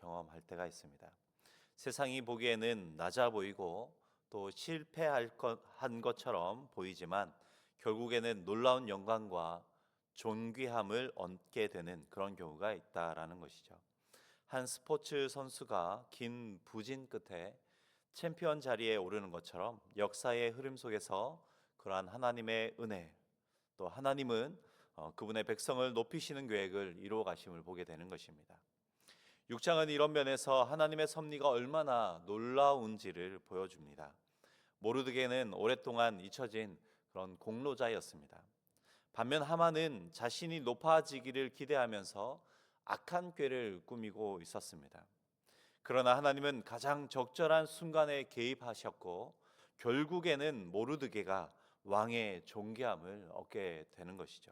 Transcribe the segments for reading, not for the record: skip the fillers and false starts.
경험할 때가 있습니다. 세상이 보기에는 낮아 보이고 또 한 것처럼 보이지만 결국에는 놀라운 영광과 존귀함을 얻게 되는 그런 경우가 있다라는 것이죠. 한 스포츠 선수가 긴 부진 끝에 챔피언 자리에 오르는 것처럼 역사의 흐름 속에서 그러한 하나님의 은혜, 또 하나님은 그분의 백성을 높이시는 계획을 이루어 가심을 보게 되는 것입니다. 6장은 이런 면에서 하나님의 섭리가 얼마나 놀라운지를 보여줍니다. 모르드게는 오랫동안 잊혀진 그런 공로자였습니다. 반면 하만은 자신이 높아지기를 기대하면서 악한 꾀를 꾸미고 있었습니다. 그러나 하나님은 가장 적절한 순간에 개입하셨고 결국에는 모르드게가 왕의 존귀함을 얻게 되는 것이죠.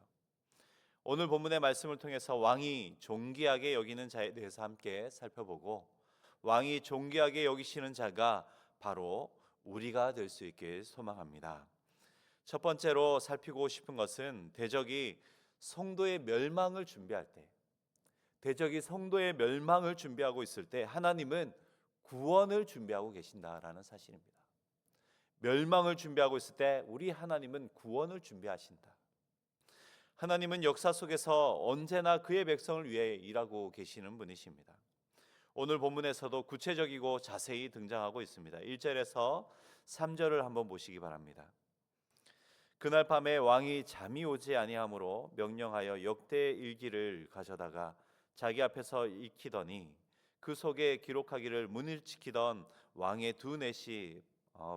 오늘 본문의 말씀을 통해서 왕이 존귀하게 여기는 자에 대해서 함께 살펴보고 왕이 존귀하게 여기시는 자가 바로 우리가 될 수 있길 소망합니다. 첫 번째로 살피고 싶은 것은 대적이 성도의 멸망을 준비할 때, 대적이 성도의 멸망을 준비하고 있을 때 하나님은 구원을 준비하고 계신다라는 사실입니다. 멸망을 준비하고 있을 때 우리 하나님은 구원을 준비하신다. 하나님은 역사 속에서 언제나 그의 백성을 위해 일하고 계시는 분이십니다. 오늘 본문에서도 구체적이고 자세히 등장하고 있습니다. 1절에서 3절을 한번 보시기 바랍니다. 그날 밤에 왕이 잠이 오지 아니하므로 명령하여 역대 일기를 가져다가 자기 앞에서 익히더니 그 속에 기록하기를 문을 지키던 왕의 두 넷이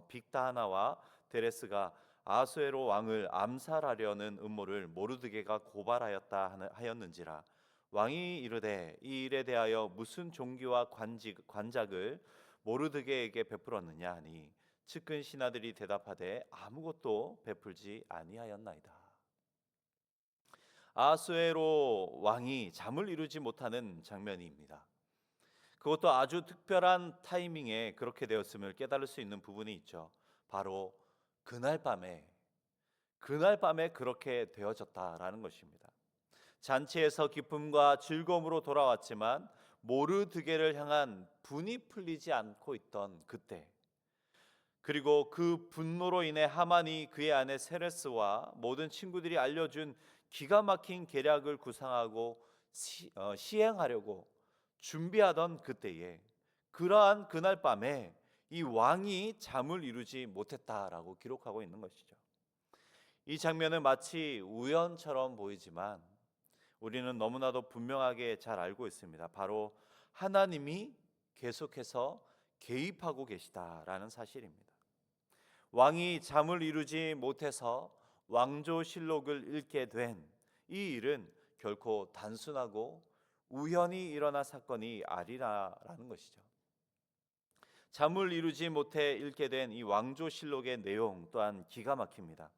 빅다나와 데레스가 아수에로 왕을 암살하려는 음모를 모르드게가 고발하였다 하였는지라. 왕이 이르되 이 일에 대하여 무슨 종기와 관작을 모르드게에게 베풀었느냐 하니 측근 신하들이 대답하되 아무것도 베풀지 아니하였나이다. 아수에로 왕이 잠을 이루지 못하는 장면입니다. 그것도 아주 특별한 타이밍에 그렇게 되었음을 깨달을 수 있는 부분이 있죠. 바로 그날 밤에 그렇게 되어졌다라는 것입니다. 잔치에서 기쁨과 즐거움으로 돌아왔지만 모르드게를 향한 분이 풀리지 않고 있던 그때, 그리고 그 분노로 인해 하만이 그의 아내 세레스와 모든 친구들이 알려준 기가 막힌 계략을 구상하고 시행하려고 준비하던 그때에, 그러한 그날 밤에 이 왕이 잠을 이루지 못했다라고 기록하고 있는 것이죠. 이 장면은 마치 우연처럼 보이지만 우리는 너무나도 분명하게 잘 알고 있습니다. 바로 하나님이 계속해서 개입하고 계시다라는 사실입니다. 왕이 잠을 이루지 못해서 왕조실록을 읽게 된 이 일은 결코 단순하고 우연히 일어난 사건이 아니라는 것이죠. 잠을 이루지 못해 읽게 된 이 왕조실록의 내용 또한 기가 막힙니다.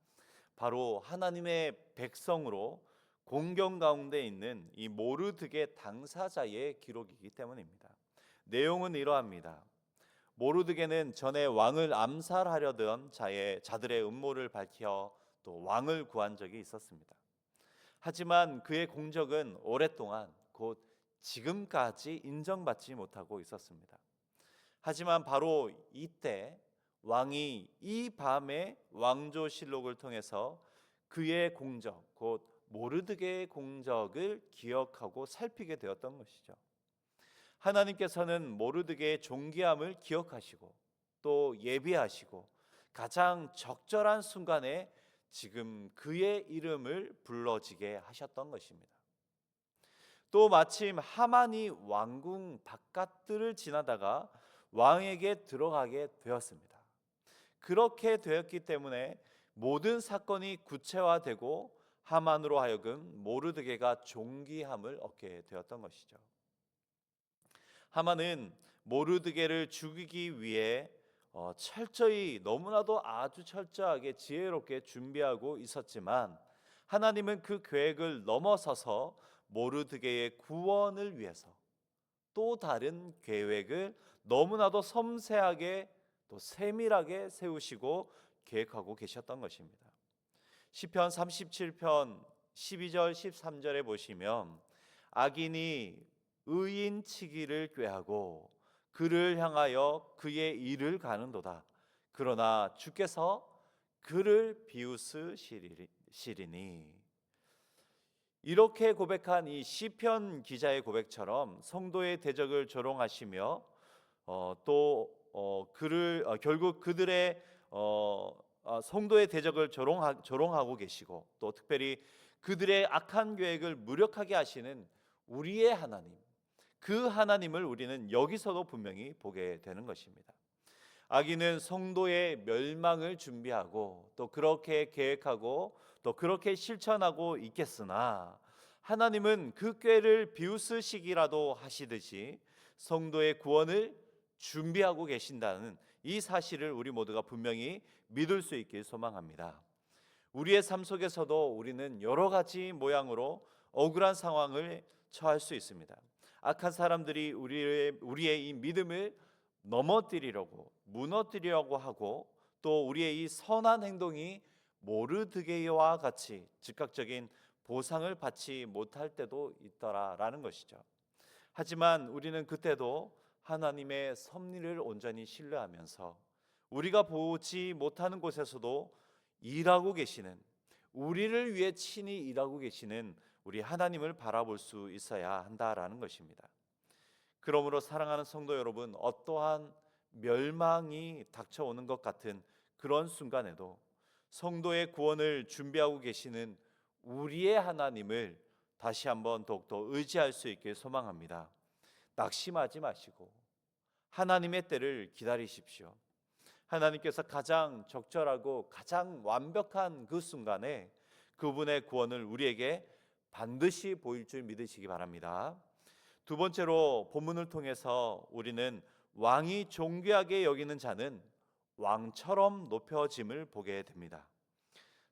바로 하나님의 백성으로 공경 가운데 있는 이 모르드게 당사자의 기록이기 때문입니다. 내용은 이러합니다. 모르드게는 전에 왕을 암살하려던 자들의 음모를 밝혀 또 왕을 구한 적이 있었습니다. 하지만 그의 공적은 오랫동안 곧 지금까지 인정받지 못하고 있었습니다. 하지만 바로 이때 왕이 이 밤에 왕조실록을 통해서 그의 공적, 곧 모르드게의 공적을 기억하고 살피게 되었던 것이죠. 하나님께서는 모르드게의 존귀함을 기억하시고 또 예비하시고 가장 적절한 순간에 지금 그의 이름을 불러지게 하셨던 것입니다. 또 마침 하만이 왕궁 바깥들을 지나다가 왕에게 들어가게 되었습니다. 그렇게 되었기 때문에 모든 사건이 구체화되고 하만으로 하여금 모르드게가 존귀함을 얻게 되었던 것이죠. 하만은 모르드게를 죽이기 위해 철저히, 너무나도 아주 철저하게 지혜롭게 준비하고 있었지만 하나님은 그 계획을 넘어서서 모르드게의 구원을 위해서 또 다른 계획을 너무나도 섬세하게 또 세밀하게 세우시고 계획하고 계셨던 것입니다. 시편 37편 12절 13절에 보시면 악인이 의인치기를 꾀하고 그를 향하여 그의 일을 가는도다. 그러나 주께서 그를 비웃으시리니. 이렇게 고백한 이 시편 기자의 고백처럼 성도의 대적을 조롱하시며 결국 그들의 성도의 대적을 조롱하고 계시고, 또 특별히 그들의 악한 계획을 무력하게 하시는 우리의 하나님, 그 하나님을 우리는 여기서도 분명히 보게 되는 것입니다. 악인은 성도의 멸망을 준비하고 또 그렇게 계획하고 또 그렇게 실천하고 있겠으나, 하나님은 그 꾀를 비웃으시기라도 하시듯이 성도의 구원을 준비하고 계신다는 이 사실을 우리 모두가 분명히 믿을 수 있길 소망합니다. 우리의 삶 속에서도 우리는 여러 가지 모양으로 억울한 상황을 처할 수 있습니다. 악한 사람들이 우리의 이 믿음을 넘어뜨리려고, 무너뜨리려고 하고, 또 우리의 이 선한 행동이 모르드게와 같이 즉각적인 보상을 받지 못할 때도 있더라라는 것이죠. 하지만 우리는 그때도 하나님의 섭리를 온전히 신뢰하면서 우리가 보지 못하는 곳에서도 일하고 계시는, 우리를 위해 친히 일하고 계시는 우리 하나님을 바라볼 수 있어야 한다라는 것입니다. 그러므로 사랑하는 성도 여러분, 어떠한 멸망이 닥쳐오는 것 같은 그런 순간에도 성도의 구원을 준비하고 계시는 우리의 하나님을 다시 한번 더욱더 의지할 수 있길 소망합니다. 낙심하지 마시고 하나님의 때를 기다리십시오. 하나님께서 가장 적절하고 가장 완벽한 그 순간에 그분의 구원을 우리에게 반드시 보일 줄 믿으시기 바랍니다. 두 번째로 본문을 통해서 우리는 왕이 존귀하게 여기는 자는 왕처럼 높여짐을 보게 됩니다.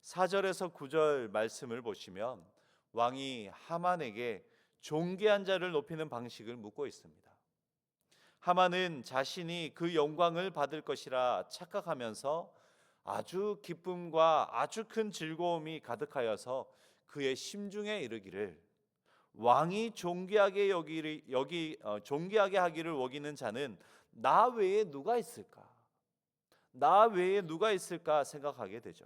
4절에서 9절 말씀을 보시면 왕이 하만에게 존귀한 자를 높이는 방식을 묻고 있습니다. 하만은 자신이 그 영광을 받을 것이라 착각하면서 아주 기쁨과 아주 큰 즐거움이 가득하여서 그의 심중에 이르기를, 왕이 존귀하게 존귀하게 하기를 원하는 자는 나 외에 누가 있을까? 나 외에 누가 있을까 생각하게 되죠.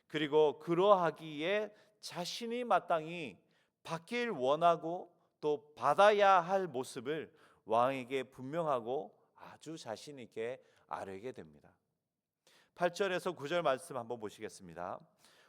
그리고 그러하기에 자신이 마땅히 받길 원하고 또 받아야 할 모습을 왕에게 분명하고 아주 자신 있게 아뢰게 됩니다. 8절에서 9절 말씀 한번 보시겠습니다.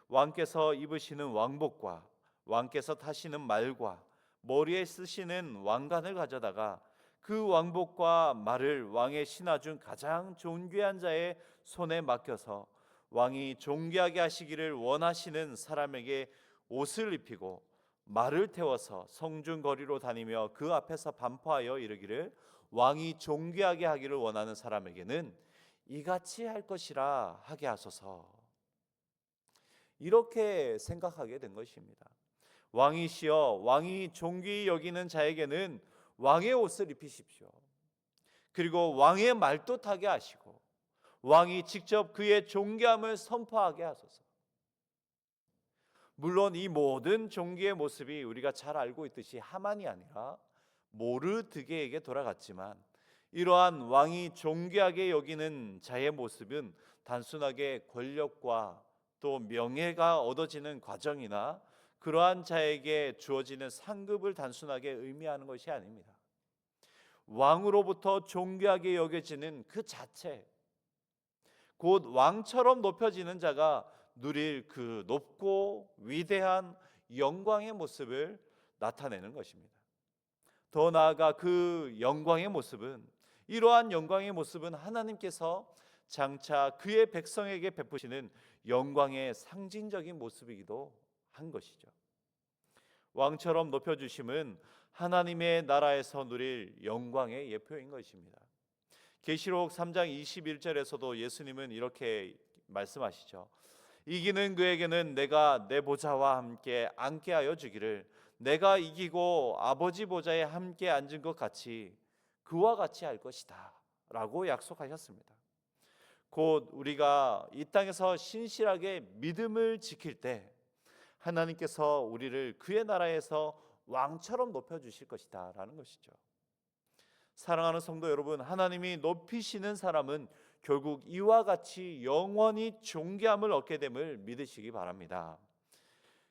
왕께서 입으시는 왕복과 왕께서 타시는 말과 머리에 쓰시는 왕관을 가져다가 그 왕복과 말을 왕의 신하 중 가장 존귀한 자의 손에 맡겨서 왕이 존귀하게 하시기를 원하시는 사람에게 옷을 입히고 말을 태워서 성중 거리로 다니며 그 앞에서 반포하여 이르기를, 왕이 존귀하게 하기를 원하는 사람에게는 이같이 할 것이라 하게 하소서. 이렇게 생각하게 된 것입니다. 왕이시여, 왕이 존귀히 여기는 자에게는 왕의 옷을 입히십시오. 그리고 왕의 말도 타게 하시고 왕이 직접 그의 존귀함을 선포하게 하소서. 물론 이 모든 존귀의 모습이 우리가 잘 알고 있듯이 하만이 아니라 모르드게에게 돌아갔지만, 이러한 왕이 존귀하게 여기는 자의 모습은 단순하게 권력과 또 명예가 얻어지는 과정이나 그러한 자에게 주어지는 상급을 단순하게 의미하는 것이 아닙니다. 왕으로부터 존귀하게 여겨지는 그 자체, 곧 왕처럼 높여지는 자가 누릴 그 높고 위대한 영광의 모습을 나타내는 것입니다. 더 나아가 그 영광의 모습은, 이러한 영광의 모습은 하나님께서 장차 그의 백성에게 베푸시는 영광의 상징적인 모습이기도 한 것이죠. 왕처럼 높여주심은 하나님의 나라에서 누릴 영광의 예표인 것입니다. 계시록 3장 21절에서도 예수님은 이렇게 말씀하시죠. 이기는 그에게는 내가 내 보좌와 함께 앉게 하여 주기를, 내가 이기고 아버지 보좌에 함께 앉은 것 같이 그와 같이 할 것이다 라고 약속하셨습니다. 곧 우리가 이 땅에서 신실하게 믿음을 지킬 때 하나님께서 우리를 그의 나라에서 왕처럼 높여주실 것이다 라는 것이죠. 사랑하는 성도 여러분, 하나님이 높이시는 사람은 결국 이와 같이 영원히 존귀함을 얻게 됨을 믿으시기 바랍니다.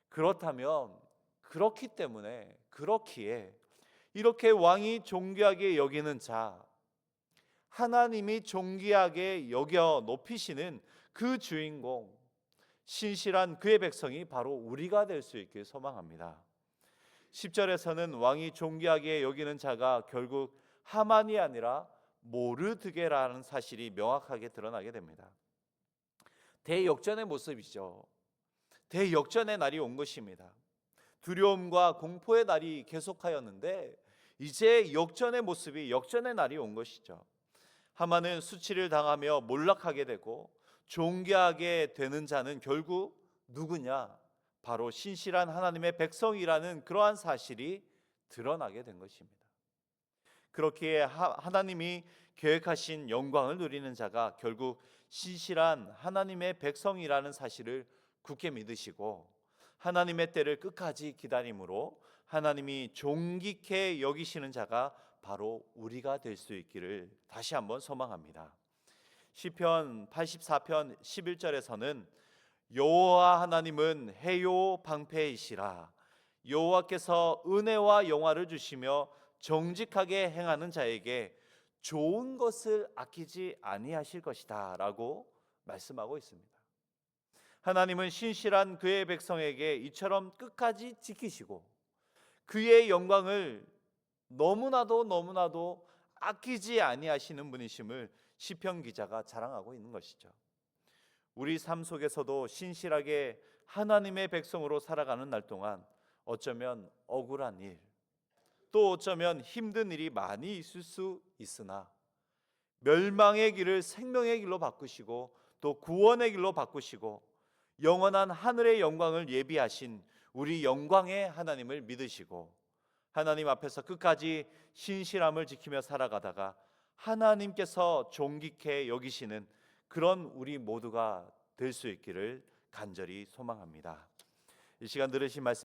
그렇다면 그렇기에 이렇게 왕이 존귀하게 여기는 자, 하나님이 존귀하게 여겨 높이시는 그 주인공, 신실한 그의 백성이 바로 우리가 될 수 있길 소망합니다. 10절에서는 왕이 존귀하게 여기는 자가 결국 하만이 아니라 모르드게라는 사실이 명확하게 드러나게 됩니다. 대역전의 모습이죠. 대역전의 날이 온 것입니다. 두려움과 공포의 날이 계속하였는데 이제 역전의 모습이, 역전의 날이 온 것이죠. 하만은 수치를 당하며 몰락하게 되고 존귀하게 되는 자는 결국 누구냐? 바로 신실한 하나님의 백성이라는 그러한 사실이 드러나게 된 것입니다. 그렇기에 하나님이 계획하신 영광을 누리는 자가 결국 신실한 하나님의 백성이라는 사실을 굳게 믿으시고 하나님의 때를 끝까지 기다림으로 하나님이 존귀케 여기시는 자가 바로 우리가 될 수 있기를 다시 한번 소망합니다. 시편 84편 11절에서는 여호와 하나님은 해요 방패이시라. 여호와께서 은혜와 영화를 주시며 정직하게 행하는 자에게 좋은 것을 아끼지 아니하실 것이다 라고 말씀하고 있습니다. 하나님은 신실한 그의 백성에게 이처럼 끝까지 지키시고 그의 영광을 너무나도 아끼지 아니하시는 분이심을 시편 기자가 자랑하고 있는 것이죠. 우리 삶 속에서도 신실하게 하나님의 백성으로 살아가는 날 동안 어쩌면 억울한 일, 또 어쩌면 힘든 일이 많이 있을 수 있으나 멸망의 길을 생명의 길로 바꾸시고 또 구원의 길로 바꾸시고 영원한 하늘의 영광을 예비하신 우리 영광의 하나님을 믿으시고 하나님 앞에서 끝까지 신실함을 지키며 살아가다가 하나님께서 존귀케 여기시는 그런 우리 모두가 될 수 있기를 간절히 소망합니다. 이 시간 들으신 말씀